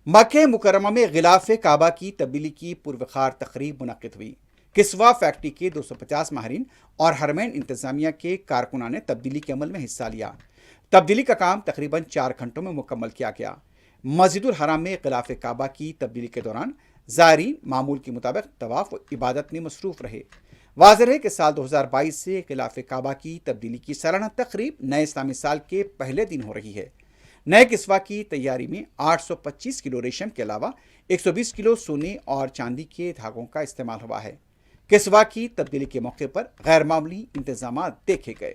मक्के मुकरमा में गिलाफ काबा की तब्दीली की पुरवखार तकरीब मुनक़िद हुई। किस्वा फैक्ट्री के 250 माहरीन और हरमैन इंतजामिया के कारकुनान ने तब्दीली के अमल में हिस्सा लिया। तब्दीली का काम तकरीबन 4 घंटों में मुकम्मल किया गया। मस्जिदुल हराम में गिलाफ काबा की तब्दीली के दौरान ज़ायरीन मामूल के मुताबिक तवाफ़ व इबादत में मसरूफ़ रहे। वाज़ेह है कि साल 2022 से गिलाफ काबा की तब्दीली की सालाना तकरीब नए इस्लामी साल के पहले दिन हो रही है। नए किस्वा की तैयारी में 825 किलो रेशम के अलावा 120 किलो सोने और चांदी के धागों का इस्तेमाल हुआ है। किस्वा की तब्दीली के मौके पर गैर मामूली इंतजाम देखे गए।